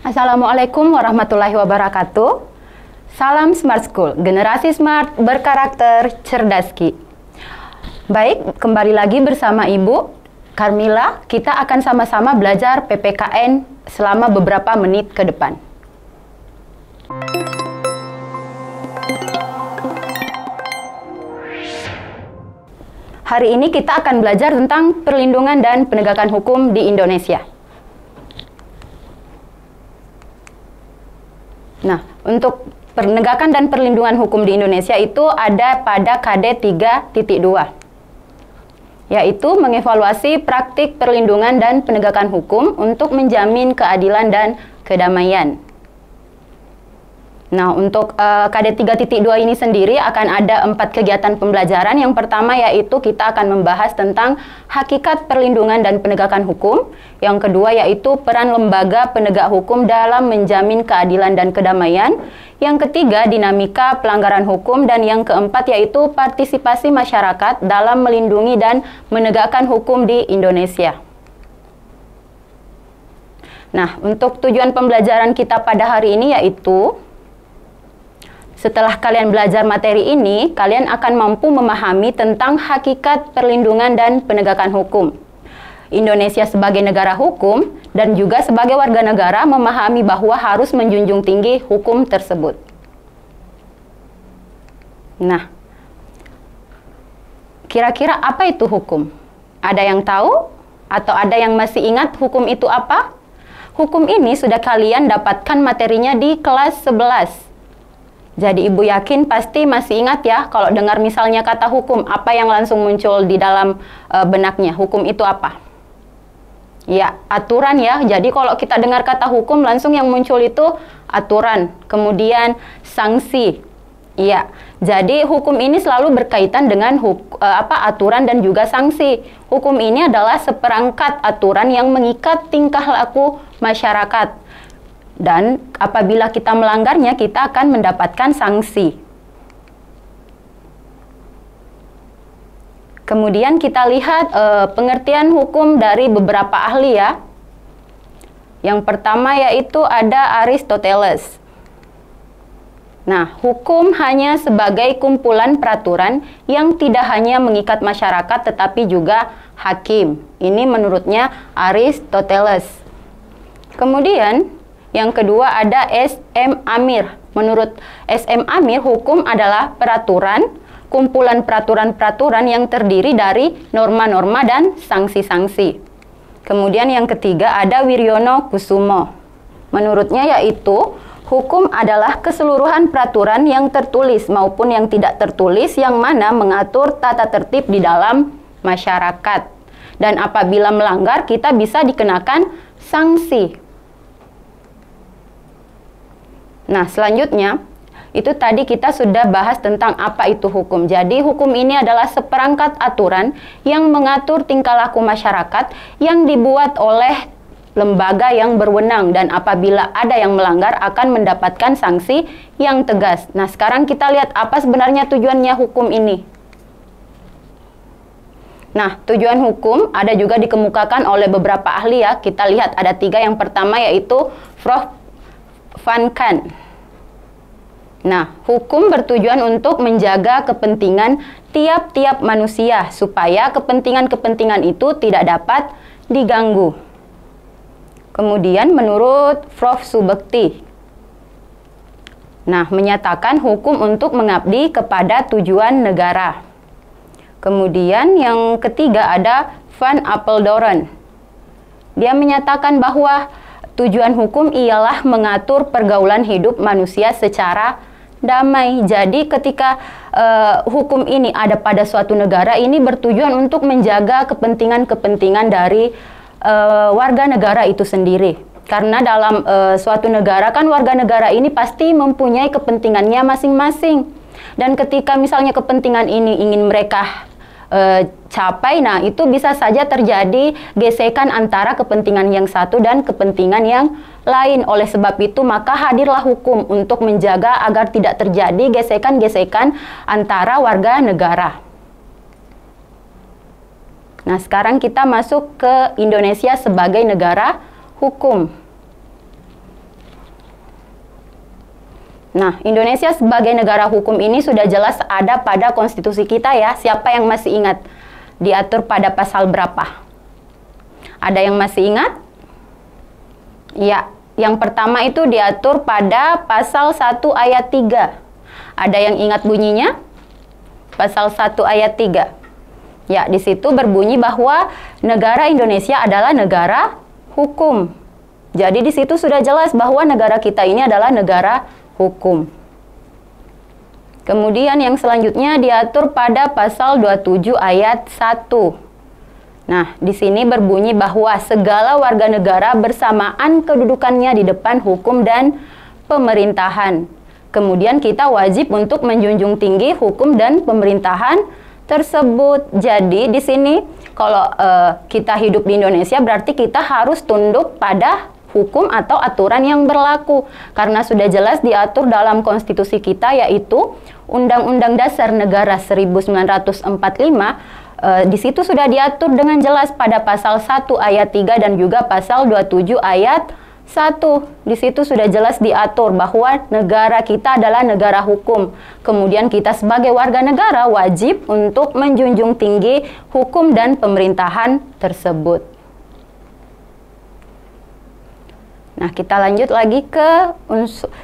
Assalamualaikum warahmatullahi wabarakatuh. Salam Smart School, generasi smart berkarakter cerdaski. Baik, kembali lagi bersama Ibu Carmila. Kita akan sama-sama belajar PPKN selama beberapa menit ke depan. Hari ini kita akan belajar tentang perlindungan dan penegakan hukum di Indonesia. Nah, untuk penegakan dan perlindungan hukum di Indonesia itu ada pada KD 3.2, yaitu mengevaluasi praktik perlindungan dan penegakan hukum untuk menjamin keadilan dan kedamaian. Nah, untuk KD 3.2 ini sendiri akan ada 4 kegiatan pembelajaran. Yang pertama yaitu kita akan membahas tentang hakikat perlindungan dan penegakan hukum. Yang kedua yaitu peran lembaga penegak hukum dalam menjamin keadilan dan kedamaian. Yang ketiga dinamika pelanggaran hukum. Dan yang keempat yaitu partisipasi masyarakat dalam melindungi dan menegakkan hukum di Indonesia. Nah, untuk tujuan pembelajaran kita pada hari ini yaitu setelah kalian belajar materi ini, kalian akan mampu memahami tentang hakikat perlindungan dan penegakan hukum. Indonesia sebagai negara hukum dan juga sebagai warga negara memahami bahwa harus menjunjung tinggi hukum tersebut. Nah, kira-kira apa itu hukum? Ada yang tahu? Atau ada yang masih ingat hukum itu apa? Hukum ini sudah kalian dapatkan materinya di kelas 11. Jadi Ibu yakin pasti masih ingat ya, kalau dengar misalnya kata hukum, apa yang langsung muncul di dalam benaknya? Hukum itu apa? Ya, aturan ya. Jadi kalau kita dengar kata hukum, langsung yang muncul itu aturan. Kemudian sanksi. Iya, jadi hukum ini selalu berkaitan dengan aturan dan juga sanksi. Hukum ini adalah seperangkat aturan yang mengikat tingkah laku masyarakat. Dan apabila kita melanggarnya, kita akan mendapatkan sanksi. Kemudian kita lihat pengertian hukum dari beberapa ahli ya. Yang pertama yaitu ada Aristoteles. Nah, hukum hanya sebagai kumpulan peraturan yang tidak hanya mengikat masyarakat tetapi juga hakim. Ini menurutnya Aristoteles. Kemudian yang kedua ada S.M. Amir. Menurut S.M. Amir, hukum adalah peraturan, kumpulan peraturan-peraturan yang terdiri dari norma-norma dan sanksi-sanksi. Kemudian yang ketiga ada Wiryono Kusumo. Menurutnya yaitu hukum adalah keseluruhan peraturan yang tertulis maupun yang tidak tertulis yang mana mengatur tata tertib di dalam masyarakat. Dan apabila melanggar kita bisa dikenakan sanksi. Nah, selanjutnya, itu tadi kita sudah bahas tentang apa itu hukum. Jadi, hukum ini adalah seperangkat aturan yang mengatur tingkah laku masyarakat yang dibuat oleh lembaga yang berwenang. Dan apabila ada yang melanggar akan mendapatkan sanksi yang tegas. Nah, sekarang kita lihat apa sebenarnya tujuannya hukum ini. Nah, tujuan hukum ada juga dikemukakan oleh beberapa ahli ya. Kita lihat ada 3. Yang pertama yaitu Prof. Van Kan. Nah, hukum bertujuan untuk menjaga kepentingan tiap-tiap manusia supaya kepentingan-kepentingan itu tidak dapat diganggu. Kemudian menurut Prof. Subekti, nah, menyatakan hukum untuk mengabdi kepada tujuan negara. Kemudian yang ketiga ada Van Apeldoorn. Dia menyatakan bahwa tujuan hukum ialah mengatur pergaulan hidup manusia secara damai. Jadi ketika hukum ini ada pada suatu negara, ini bertujuan untuk menjaga kepentingan-kepentingan dari warga negara itu sendiri. Karena dalam suatu negara kan warga negara ini pasti mempunyai kepentingannya masing-masing. Dan ketika misalnya kepentingan ini ingin mereka capai, nah itu bisa saja terjadi gesekan antara kepentingan yang satu dan kepentingan yang lain. Oleh sebab itu maka hadirlah hukum untuk menjaga agar tidak terjadi gesekan-gesekan antara warga negara. Nah, sekarang kita masuk ke Indonesia sebagai negara hukum. Nah, Indonesia sebagai negara hukum ini sudah jelas ada pada konstitusi kita ya. Siapa yang masih ingat? Diatur pada pasal berapa? Ada yang masih ingat? Ya, yang pertama itu diatur pada pasal 1 ayat 3. Ada yang ingat bunyinya? Pasal 1 ayat 3. Ya, di situ berbunyi bahwa negara Indonesia adalah negara hukum. Jadi di situ sudah jelas bahwa negara kita ini adalah negara hukum. Kemudian yang selanjutnya diatur pada pasal 27 ayat 1. Nah, di sini berbunyi bahwa segala warga negara bersamaan kedudukannya di depan hukum dan pemerintahan. Kemudian kita wajib untuk menjunjung tinggi hukum dan pemerintahan tersebut. Jadi di sini kalau kita hidup di Indonesia berarti kita harus tunduk pada hukum atau aturan yang berlaku. Karena sudah jelas diatur dalam konstitusi kita yaitu Undang-Undang Dasar Negara 1945. Di situ sudah diatur dengan jelas pada pasal 1 ayat 3 dan juga pasal 27 ayat 1. Di situ sudah jelas diatur bahwa negara kita adalah negara hukum. Kemudian kita sebagai warga negara wajib untuk menjunjung tinggi hukum dan pemerintahan tersebut. Nah, kita lanjut lagi ke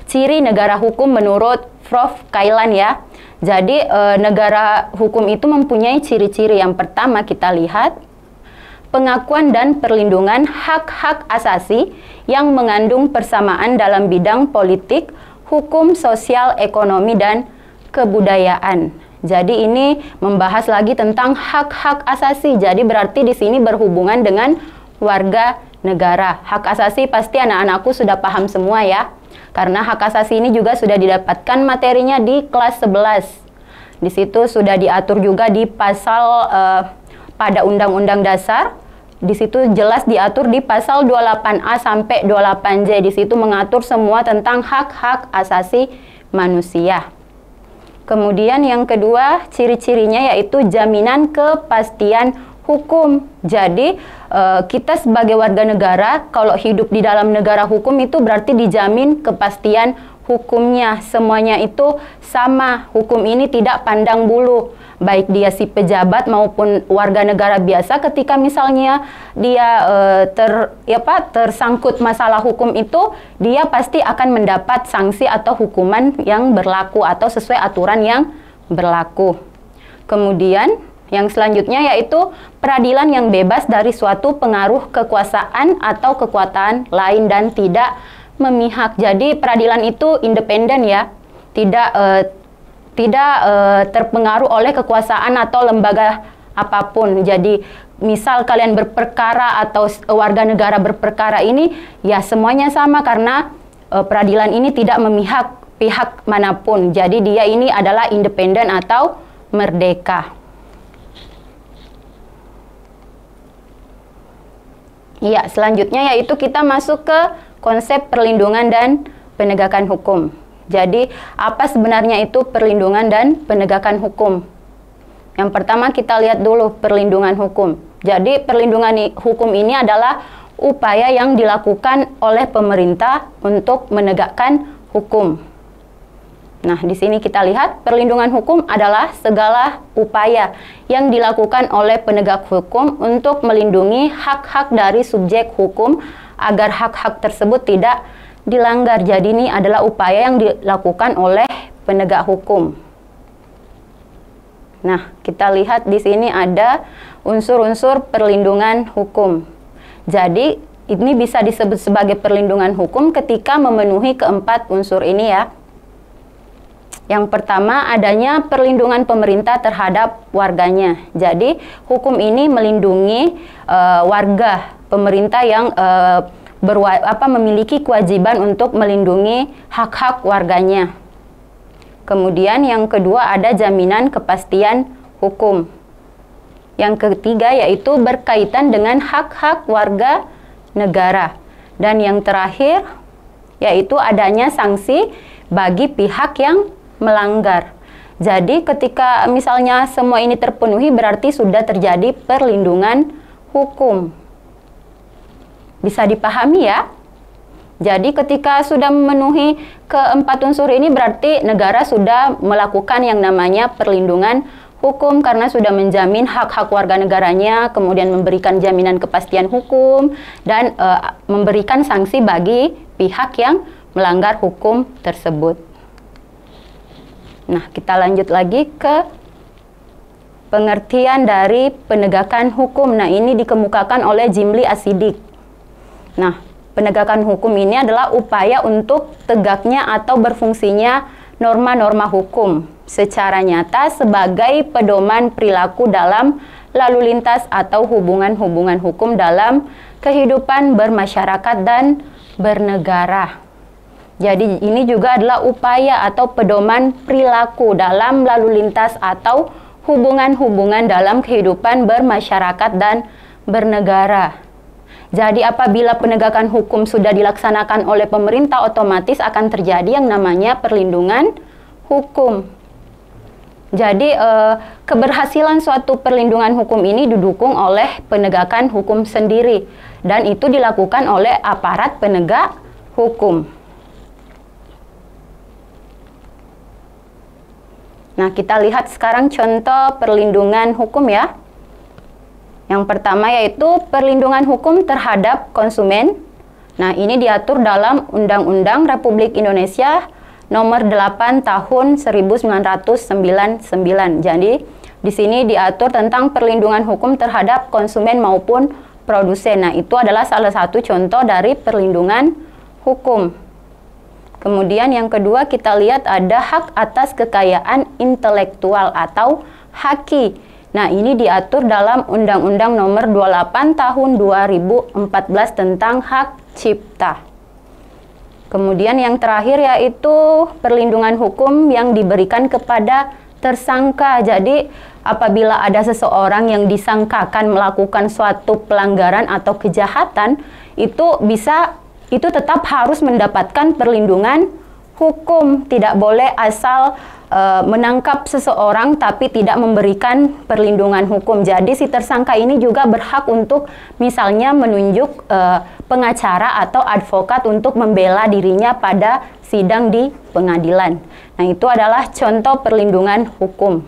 ciri negara hukum menurut Prof. Kailan ya. Jadi negara hukum itu mempunyai ciri-ciri. Yang pertama kita lihat pengakuan dan perlindungan hak-hak asasi yang mengandung persamaan dalam bidang politik, hukum, sosial, ekonomi, dan kebudayaan. Jadi ini membahas lagi tentang hak-hak asasi. Jadi berarti di sini berhubungan dengan warga negara. Hak asasi pasti anak-anakku sudah paham semua ya. Karena hak asasi ini juga sudah didapatkan materinya di kelas 11. Di situ sudah diatur juga di pasal pada Undang-Undang Dasar. Di situ jelas diatur di pasal 28A sampai 28J. Di situ mengatur semua tentang hak-hak asasi manusia. Kemudian yang kedua, ciri-cirinya yaitu jaminan kepastian hukum. Jadi kita sebagai warga negara kalau hidup di dalam negara hukum itu berarti dijamin kepastian hukumnya. Semuanya itu sama. Hukum ini tidak pandang bulu. Baik dia si pejabat maupun warga negara biasa, ketika misalnya dia tersangkut masalah hukum itu, dia pasti akan mendapat sanksi atau hukuman yang berlaku atau sesuai aturan yang berlaku. Kemudian yang selanjutnya yaitu peradilan yang bebas dari suatu pengaruh kekuasaan atau kekuatan lain dan tidak memihak. Jadi peradilan itu independen ya, tidak terpengaruh oleh kekuasaan atau lembaga apapun. Jadi misal kalian berperkara atau warga negara berperkara ini ya semuanya sama karena peradilan ini tidak memihak pihak manapun. Jadi dia ini adalah independen atau merdeka. Ya, selanjutnya yaitu kita masuk ke konsep perlindungan dan penegakan hukum. Jadi, apa sebenarnya itu perlindungan dan penegakan hukum? Yang pertama kita lihat dulu perlindungan hukum. Jadi, perlindungan hukum ini adalah upaya yang dilakukan oleh pemerintah untuk menegakkan hukum. Nah, di sini kita lihat perlindungan hukum adalah segala upaya yang dilakukan oleh penegak hukum untuk melindungi hak-hak dari subjek hukum agar hak-hak tersebut tidak dilanggar. Jadi ini adalah upaya yang dilakukan oleh penegak hukum. Nah, kita lihat di sini ada unsur-unsur perlindungan hukum. Jadi ini bisa disebut sebagai perlindungan hukum ketika memenuhi keempat unsur ini ya. Yang pertama adanya perlindungan pemerintah terhadap warganya. Jadi hukum ini melindungi warga pemerintah yang memiliki kewajiban untuk melindungi hak-hak warganya. Kemudian yang kedua ada jaminan kepastian hukum. Yang ketiga yaitu berkaitan dengan hak-hak warga negara. Dan yang terakhir yaitu adanya sanksi bagi pihak yang melanggar. Jadi ketika misalnya semua ini terpenuhi berarti sudah terjadi perlindungan hukum. Bisa dipahami ya? Jadi ketika sudah memenuhi keempat unsur ini berarti negara sudah melakukan yang namanya perlindungan hukum karena sudah menjamin hak-hak warga negaranya, kemudian memberikan jaminan kepastian hukum, dan memberikan sanksi bagi pihak yang melanggar hukum tersebut. Nah, kita lanjut lagi ke pengertian dari penegakan hukum. Nah, ini dikemukakan oleh Jimli Asidik. Nah, penegakan hukum ini adalah upaya untuk tegaknya atau berfungsinya norma-norma hukum secara nyata sebagai pedoman perilaku dalam lalu lintas atau hubungan-hubungan hukum dalam kehidupan bermasyarakat dan bernegara. Jadi ini juga adalah upaya atau pedoman perilaku dalam lalu lintas atau hubungan-hubungan dalam kehidupan bermasyarakat dan bernegara. Jadi apabila penegakan hukum sudah dilaksanakan oleh pemerintah, otomatis akan terjadi yang namanya perlindungan hukum. Jadi keberhasilan suatu perlindungan hukum ini didukung oleh penegakan hukum sendiri, dan itu dilakukan oleh aparat penegak hukum. Nah, kita lihat sekarang contoh perlindungan hukum ya. Yang pertama yaitu perlindungan hukum terhadap konsumen. Nah, ini diatur dalam Undang-Undang Republik Indonesia Nomor 8 Tahun 1999. Jadi, di sini diatur tentang perlindungan hukum terhadap konsumen maupun produsen. Nah, itu adalah salah satu contoh dari perlindungan hukum. Kemudian yang kedua kita lihat ada hak atas kekayaan intelektual atau HAKI. Nah, ini diatur dalam Undang-Undang Nomor 28 Tahun 2014 tentang hak cipta. Kemudian yang terakhir yaitu perlindungan hukum yang diberikan kepada tersangka. Jadi apabila ada seseorang yang disangkakan melakukan suatu pelanggaran atau kejahatan, itu tetap harus mendapatkan perlindungan hukum. Tidak boleh asal menangkap seseorang tapi tidak memberikan perlindungan hukum. Jadi si tersangka ini juga berhak untuk misalnya menunjuk pengacara atau advokat untuk membela dirinya pada sidang di pengadilan. Nah, itu adalah contoh perlindungan hukum.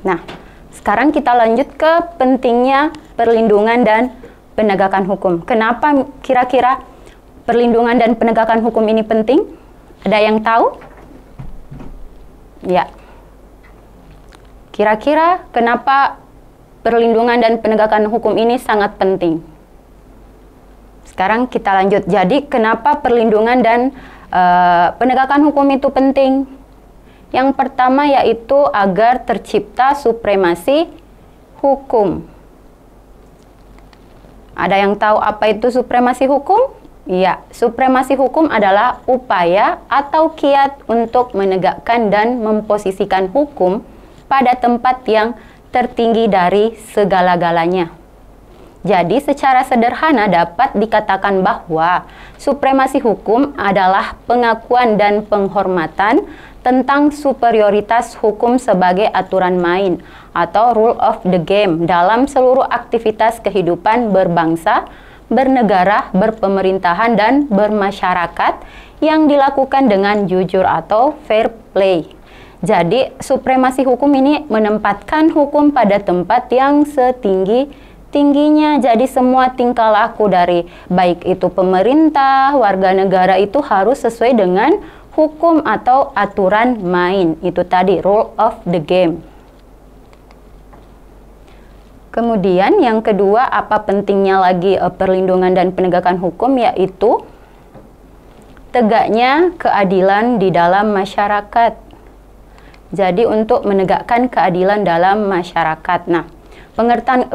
Nah, sekarang kita lanjut ke pentingnya perlindungan dan penegakan hukum. Kenapa kira-kira perlindungan dan penegakan hukum ini penting? Ada yang tahu? Ya. Kira-kira kenapa perlindungan dan penegakan hukum ini sangat penting? Sekarang kita lanjut. Jadi, kenapa perlindungan dan penegakan hukum itu penting? Yang pertama yaitu agar tercipta supremasi hukum. Ada yang tahu apa itu supremasi hukum? Ya, supremasi hukum adalah upaya atau kiat untuk menegakkan dan memposisikan hukum pada tempat yang tertinggi dari segala-galanya. Jadi, secara sederhana dapat dikatakan bahwa supremasi hukum adalah pengakuan dan penghormatan tentang superioritas hukum sebagai aturan main atau rule of the game dalam seluruh aktivitas kehidupan berbangsa, bernegara, berpemerintahan, dan bermasyarakat yang dilakukan dengan jujur atau fair play. Jadi, supremasi hukum ini menempatkan hukum pada tempat yang setinggi-tingginya. Jadi, semua tingkah laku dari baik itu pemerintah, warga negara itu harus sesuai dengan hukum atau aturan main. Itu tadi, rule of the game. Kemudian yang kedua, apa pentingnya lagi perlindungan dan penegakan hukum, yaitu tegaknya keadilan di dalam masyarakat. Jadi untuk menegakkan keadilan dalam masyarakat. Nah,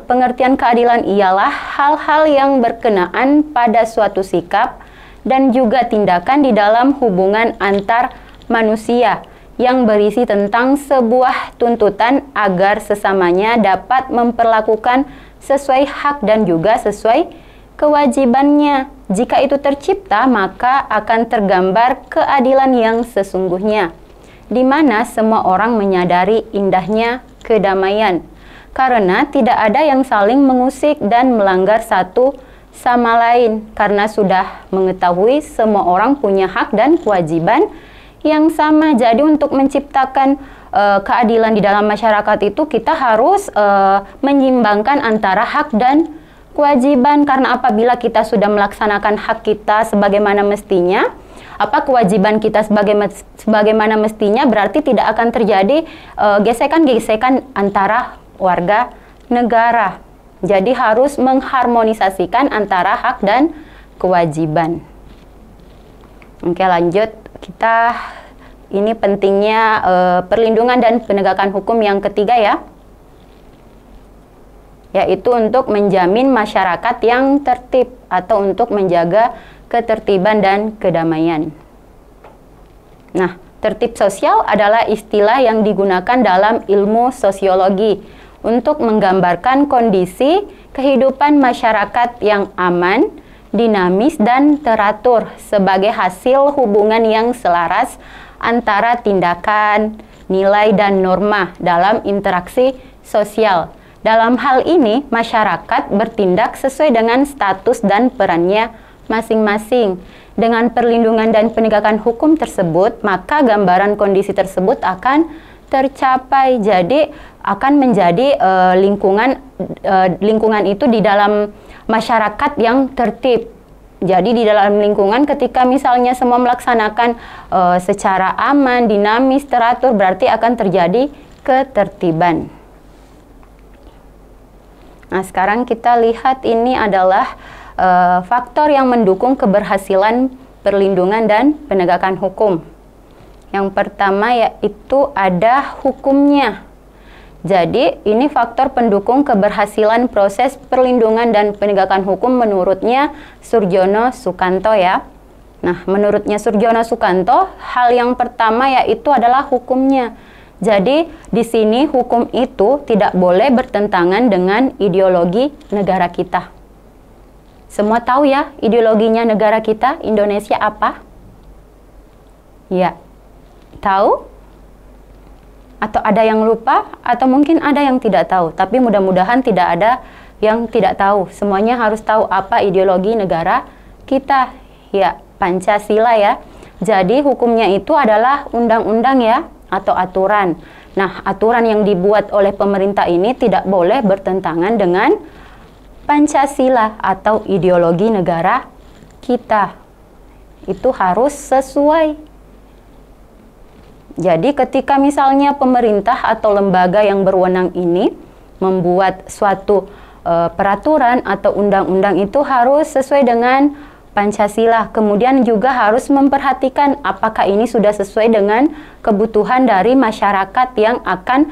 pengertian keadilan ialah hal-hal yang berkenaan pada suatu sikap dan juga tindakan di dalam hubungan antar manusia yang berisi tentang sebuah tuntutan agar sesamanya dapat memperlakukan sesuai hak dan juga sesuai kewajibannya. Jika itu tercipta, maka akan tergambar keadilan yang sesungguhnya, di mana semua orang menyadari indahnya kedamaian. karena tidak ada yang saling mengusik dan melanggar satu sama lain, karena sudah mengetahui semua orang punya hak dan kewajiban yang sama. Jadi untuk menciptakan keadilan di dalam masyarakat itu kita harus menyeimbangkan antara hak dan kewajiban, karena apabila kita sudah melaksanakan hak kita sebagaimana mestinya, kewajiban kita sebagaimana mestinya, berarti tidak akan terjadi gesekan-gesekan antara warga negara. Jadi harus mengharmonisasikan antara hak dan kewajiban. Oke, lanjut. Ini pentingnya perlindungan dan penegakan hukum yang ketiga ya, yaitu untuk menjamin masyarakat yang tertib atau untuk menjaga ketertiban dan kedamaian. Nah, tertib sosial adalah istilah yang digunakan dalam ilmu sosiologi untuk menggambarkan kondisi kehidupan masyarakat yang aman, dinamis, dan teratur sebagai hasil hubungan yang selaras antara tindakan, nilai, dan norma dalam interaksi sosial. Dalam hal ini, masyarakat bertindak sesuai dengan status dan perannya masing-masing. Dengan perlindungan dan penegakan hukum tersebut, maka gambaran kondisi tersebut akan tercapai. Jadi akan menjadi lingkungan itu di dalam masyarakat yang tertib. Jadi di dalam lingkungan ketika misalnya semua melaksanakan secara aman, dinamis, teratur, berarti akan terjadi ketertiban. Nah, sekarang kita lihat ini adalah faktor yang mendukung keberhasilan perlindungan dan penegakan hukum. Yang pertama yaitu ada hukumnya. Jadi ini faktor pendukung keberhasilan proses perlindungan dan penegakan hukum menurutnya Surjono Sukanto ya. Nah, menurutnya Surjono Sukanto, hal yang pertama yaitu adalah hukumnya. Jadi di sini hukum itu tidak boleh bertentangan dengan ideologi negara kita. Semua tahu ya ideologinya negara kita Indonesia apa? Ya, tahu? Atau ada yang lupa? Atau mungkin ada yang tidak tahu? Tapi mudah-mudahan tidak ada yang tidak tahu. Semuanya harus tahu apa ideologi negara kita. Ya, Pancasila ya. Jadi hukumnya itu adalah undang-undang ya, atau aturan. Nah, aturan yang dibuat oleh pemerintah ini tidak boleh bertentangan dengan Pancasila atau ideologi negara kita. Itu harus sesuai. Jadi ketika misalnya pemerintah atau lembaga yang berwenang ini membuat suatu peraturan atau undang-undang, itu harus sesuai dengan Pancasila. Kemudian juga harus memperhatikan apakah ini sudah sesuai dengan kebutuhan dari masyarakat yang akan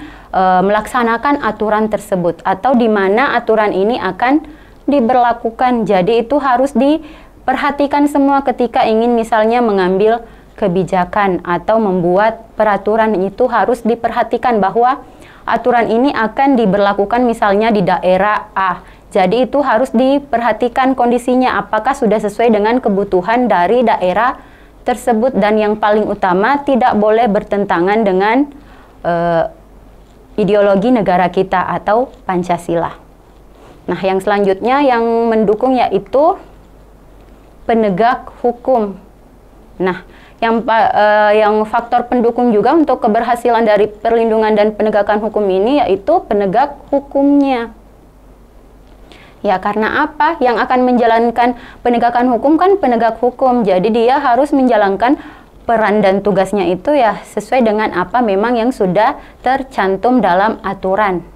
melaksanakan aturan tersebut, atau di mana aturan ini akan diberlakukan. Jadi itu harus diperhatikan semua ketika ingin misalnya mengambil kebijakan atau membuat peraturan, itu harus diperhatikan bahwa aturan ini akan diberlakukan misalnya di daerah A. Jadi itu harus diperhatikan kondisinya apakah sudah sesuai dengan kebutuhan dari daerah tersebut, dan yang paling utama tidak boleh bertentangan dengan ideologi negara kita atau Pancasila. Nah, yang selanjutnya yang mendukung yaitu penegak hukum. Nah, yang faktor pendukung juga untuk keberhasilan dari perlindungan dan penegakan hukum ini yaitu penegak hukumnya. Ya, karena apa? Yang akan menjalankan penegakan hukum kan penegak hukum. Jadi dia harus menjalankan peran dan tugasnya itu ya sesuai dengan apa memang yang sudah tercantum dalam aturan.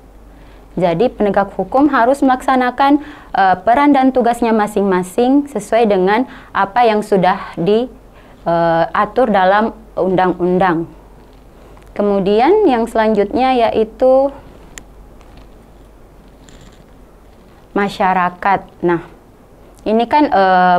Jadi penegak hukum harus melaksanakan peran dan tugasnya masing-masing sesuai dengan apa yang sudah diatur dalam undang-undang. Kemudian yang selanjutnya yaitu masyarakat. Nah, ini kan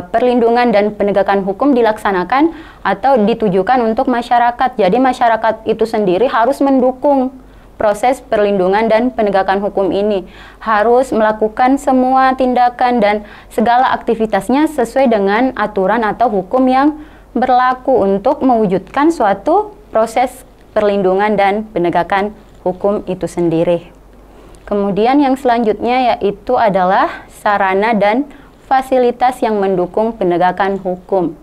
perlindungan dan penegakan hukum dilaksanakan atau ditujukan untuk masyarakat. Jadi masyarakat itu sendiri harus mendukung proses perlindungan dan penegakan hukum ini. Harus melakukan semua tindakan dan segala aktivitasnya sesuai dengan aturan atau hukum yang berlaku untuk mewujudkan suatu proses perlindungan dan penegakan hukum itu sendiri. Kemudian yang selanjutnya yaitu adalah sarana dan fasilitas yang mendukung penegakan hukum.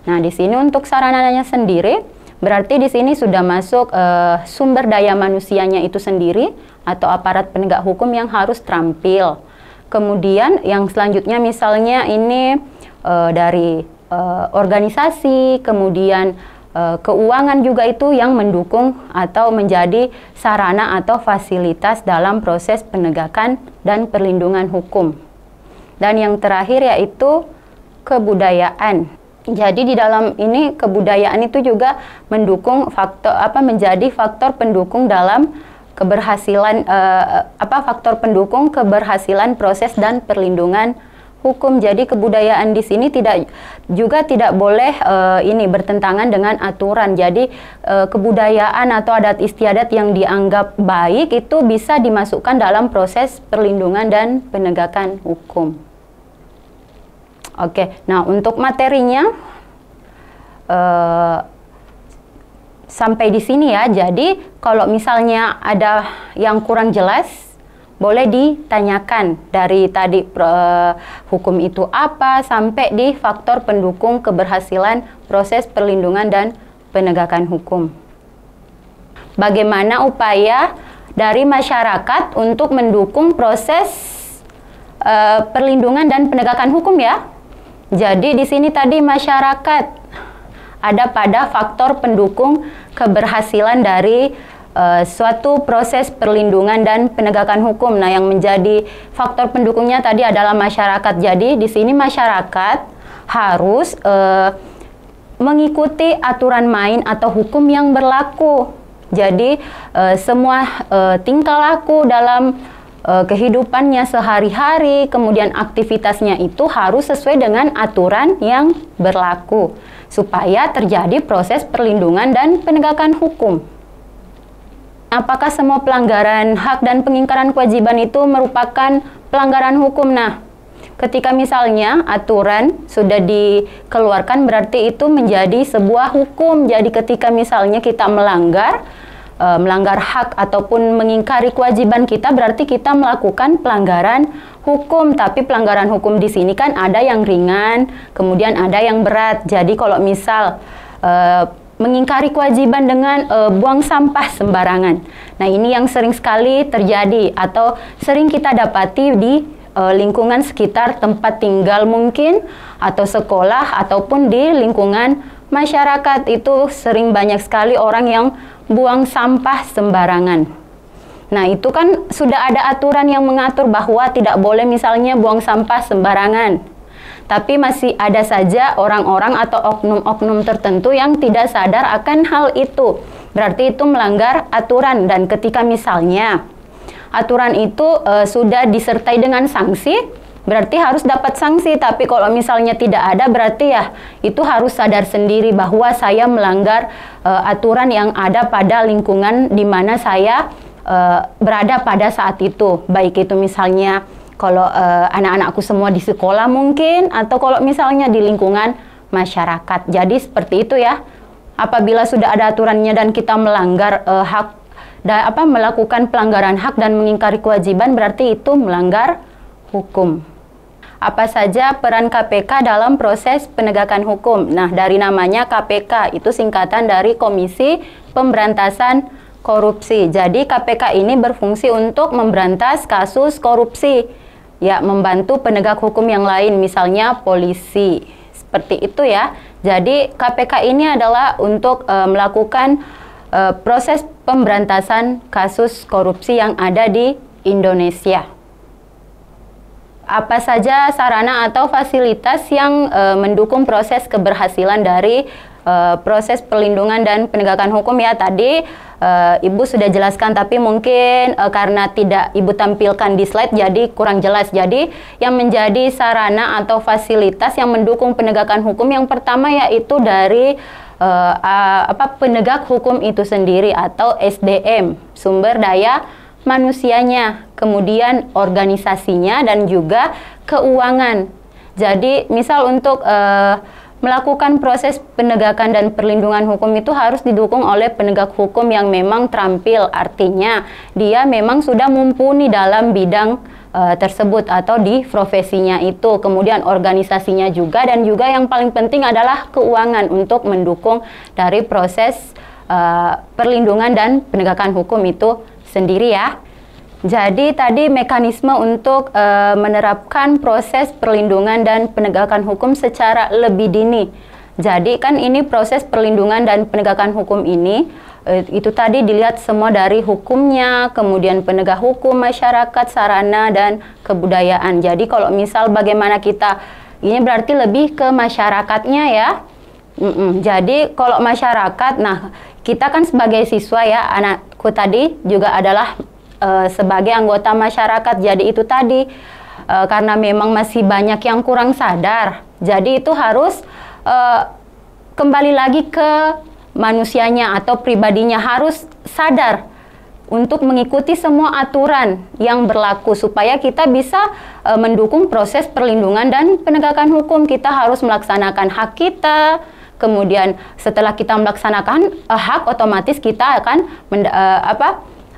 Nah, di sini untuk sarananya sendiri, berarti di sini sudah masuk sumber daya manusianya itu sendiri atau aparat penegak hukum yang harus terampil. Kemudian yang selanjutnya misalnya ini dari organisasi, kemudian keuangan juga itu yang mendukung atau menjadi sarana atau fasilitas dalam proses penegakan dan perlindungan hukum. Dan yang terakhir yaitu kebudayaan. Jadi di dalam ini kebudayaan itu juga mendukung faktor menjadi faktor pendukung dalam keberhasilan faktor pendukung keberhasilan proses dan perlindungan hukum. Jadi kebudayaan di sini tidak boleh bertentangan dengan aturan. Jadi kebudayaan atau adat istiadat yang dianggap baik itu bisa dimasukkan dalam proses perlindungan dan penegakan hukum. Oke, nah untuk materinya sampai di sini ya. Jadi kalau misalnya ada yang kurang jelas, boleh ditanyakan dari tadi hukum itu apa sampai di faktor pendukung keberhasilan proses perlindungan dan penegakan hukum. Bagaimana upaya dari masyarakat untuk mendukung proses perlindungan dan penegakan hukum ya? Jadi di sini tadi masyarakat ada pada faktor pendukung keberhasilan dari suatu proses perlindungan dan penegakan hukum. Nah, yang menjadi faktor pendukungnya tadi adalah masyarakat. Jadi di sini masyarakat harus mengikuti aturan main atau hukum yang berlaku. Jadi semua tingkah laku dalam kehidupannya sehari-hari, kemudian aktivitasnya itu harus sesuai dengan aturan yang berlaku supaya terjadi proses perlindungan dan penegakan hukum. Apakah semua pelanggaran hak dan pengingkaran kewajiban itu merupakan pelanggaran hukum? Nah, ketika misalnya aturan sudah dikeluarkan berarti itu menjadi sebuah hukum. Jadi ketika misalnya kita melanggar hak ataupun mengingkari kewajiban kita, berarti kita melakukan pelanggaran hukum. Tapi pelanggaran hukum di sini kan ada yang ringan, kemudian ada yang berat. Jadi kalau misal mengingkari kewajiban dengan buang sampah sembarangan. Nah, ini yang sering sekali terjadi atau sering kita dapati di lingkungan sekitar tempat tinggal mungkin, atau sekolah, ataupun di lingkungan masyarakat. Itu sering banyak sekali orang yang buang sampah sembarangan. Nah, itu kan sudah ada aturan yang mengatur bahwa tidak boleh misalnya buang sampah sembarangan. Tapi masih ada saja orang-orang atau oknum-oknum tertentu yang tidak sadar akan hal itu. Berarti itu melanggar aturan. Dan ketika misalnya aturan itu sudah disertai dengan sanksi, berarti harus dapat sanksi. Tapi kalau misalnya tidak ada, berarti ya itu harus sadar sendiri bahwa saya melanggar aturan yang ada pada lingkungan di mana saya berada pada saat itu. Baik itu misalnya kalau anak-anakku semua di sekolah mungkin, atau kalau misalnya di lingkungan masyarakat. Jadi seperti itu ya. Apabila sudah ada aturannya dan kita melanggar melakukan pelanggaran hak dan mengingkari kewajiban, berarti itu melanggar hukum. Apa saja peran KPK dalam proses penegakan hukum? Nah, dari namanya KPK, itu singkatan dari Komisi Pemberantasan Korupsi. Jadi KPK ini berfungsi untuk memberantas kasus korupsi, ya, membantu penegak hukum yang lain, misalnya polisi. Seperti itu ya. Jadi KPK ini adalah untuk melakukan proses pemberantasan kasus korupsi yang ada di Indonesia. Apa saja sarana atau fasilitas yang mendukung proses keberhasilan dari proses perlindungan dan penegakan hukum ya? Tadi Ibu sudah jelaskan, tapi mungkin karena tidak Ibu tampilkan di slide jadi kurang jelas. Jadi yang menjadi sarana atau fasilitas yang mendukung penegakan hukum yang pertama yaitu dari penegak hukum itu sendiri atau SDM, sumber daya manusianya, kemudian organisasinya dan juga keuangan. Jadi misal untuk melakukan proses penegakan dan perlindungan hukum itu harus didukung oleh penegak hukum yang memang terampil. Artinya, dia memang sudah mumpuni dalam bidang tersebut atau di profesinya itu. Kemudian organisasinya juga, dan juga yang paling penting adalah keuangan untuk mendukung dari proses perlindungan dan penegakan hukum itu sendiri ya. Jadi tadi mekanisme untuk menerapkan proses perlindungan dan penegakan hukum secara lebih dini. Jadi kan ini proses perlindungan dan penegakan hukum ini itu tadi dilihat semua dari hukumnya, kemudian penegak hukum, masyarakat, sarana, dan kebudayaan. Jadi kalau misal bagaimana kita, ini berarti lebih ke masyarakatnya ya. Jadi kalau masyarakat, nah kita kan sebagai siswa ya, anakku tadi juga adalah sebagai anggota masyarakat. Jadi itu tadi karena memang masih banyak yang kurang sadar, jadi itu harus kembali lagi ke manusianya atau pribadinya, harus sadar untuk mengikuti semua aturan yang berlaku supaya kita bisa mendukung proses perlindungan dan penegakan hukum. Kita harus melaksanakan hak kita. Kemudian setelah kita melaksanakan hak, otomatis kita akan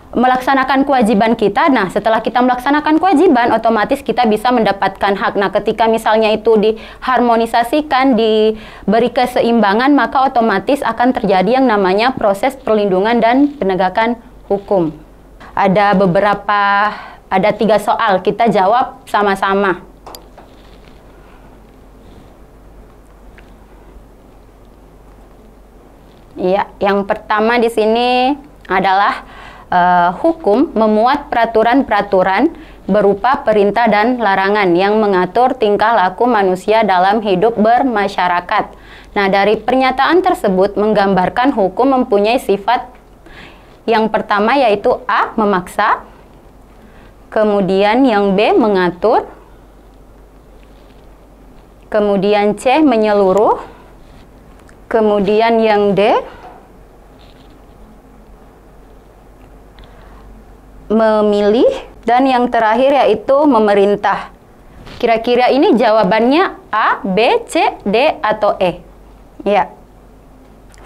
melaksanakan kewajiban kita. Nah, setelah kita melaksanakan kewajiban, otomatis kita bisa mendapatkan hak. Nah, ketika misalnya itu diharmonisasikan, diberi keseimbangan, maka otomatis akan terjadi yang namanya proses perlindungan dan penegakan hukum. Ada 3 soal, kita jawab sama-sama. Iya, yang pertama di sini adalah hukum memuat peraturan-peraturan berupa perintah dan larangan yang mengatur tingkah laku manusia dalam hidup bermasyarakat. Nah, dari pernyataan tersebut menggambarkan hukum mempunyai sifat yang pertama, yaitu A. memaksa, kemudian yang B. mengatur, kemudian C. menyeluruh, kemudian yang D. memilih, dan yang terakhir yaitu memerintah. Kira-kira ini jawabannya A, B, C, D, atau E? Ya.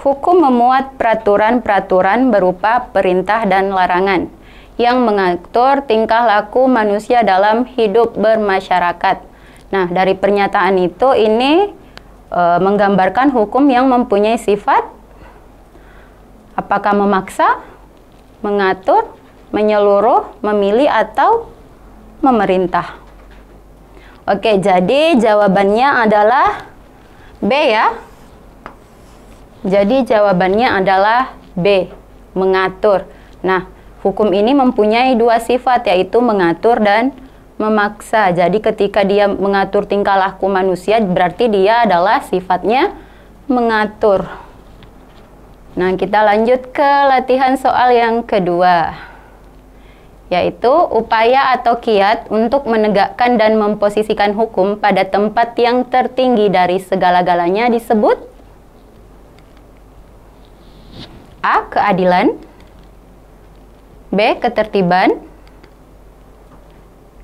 Hukum memuat peraturan-peraturan berupa perintah dan larangan yang mengatur tingkah laku manusia dalam hidup bermasyarakat. Nah, dari pernyataan itu ini menggambarkan hukum yang mempunyai sifat apakah memaksa, mengatur, menyeluruh, memilih, atau memerintah. Oke, jadi jawabannya adalah B ya. Jadi jawabannya adalah B, mengatur. Nah, hukum ini mempunyai 2 sifat, yaitu mengatur dan memaksa. Jadi ketika dia mengatur tingkah laku manusia, berarti dia adalah sifatnya mengatur. Nah, kita lanjut ke latihan soal yang kedua, yaitu upaya atau kiat untuk menegakkan dan memposisikan hukum pada tempat yang tertinggi dari segala-galanya disebut A. keadilan, B. ketertiban,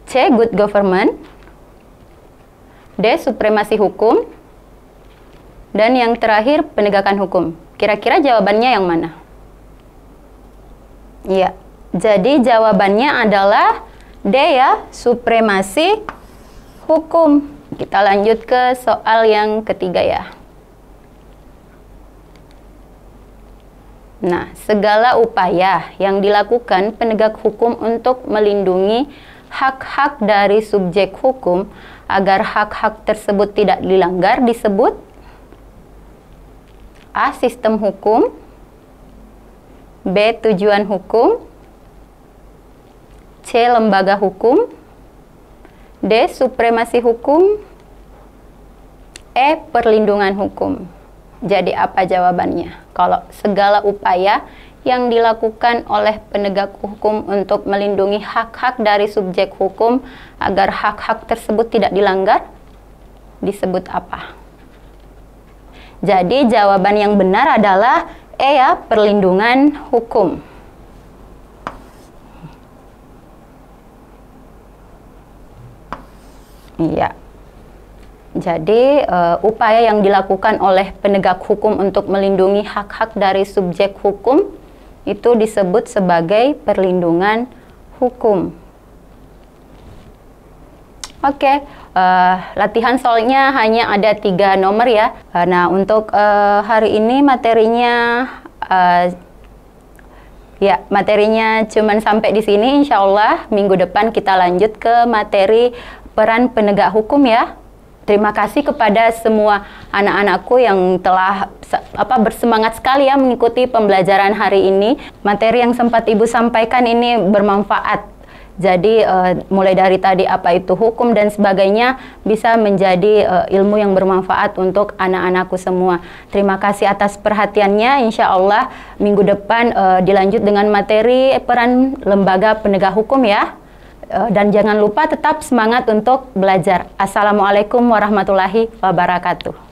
C. good government, D. supremasi hukum, dan yang terakhir penegakan hukum. Kira-kira jawabannya yang mana? Iya. Jadi jawabannya adalah D ya, supremasi hukum. Kita lanjut ke soal yang ketiga ya. Nah, segala upaya yang dilakukan penegak hukum untuk melindungi hak-hak dari subjek hukum agar hak-hak tersebut tidak dilanggar disebut A. sistem hukum, B. tujuan hukum, C. lembaga hukum, D. supremasi hukum, E. perlindungan hukum. Jadi apa jawabannya? Kalau segala upaya yang dilakukan oleh penegak hukum untuk melindungi hak-hak dari subjek hukum agar hak-hak tersebut tidak dilanggar disebut apa? Jadi jawaban yang benar adalah E ya, perlindungan hukum. Iya. Jadi, upaya yang dilakukan oleh penegak hukum untuk melindungi hak-hak dari subjek hukum itu disebut sebagai perlindungan hukum. Oke, latihan soalnya hanya ada 3 nomor ya. Nah, untuk hari ini materinya materinya cuman sampai di sini. Insya Allah minggu depan kita lanjut ke materi peran penegak hukum ya. Terima kasih kepada semua anak-anakku yang telah bersemangat sekali ya mengikuti pembelajaran hari ini. Materi yang sempat Ibu sampaikan ini bermanfaat. Jadi mulai dari tadi apa itu hukum dan sebagainya bisa menjadi ilmu yang bermanfaat untuk anak-anakku semua. Terima kasih atas perhatiannya. Insya Allah minggu depan dilanjut dengan materi peran lembaga penegak hukum ya. Dan jangan lupa tetap semangat untuk belajar. Assalamualaikum warahmatullahi wabarakatuh.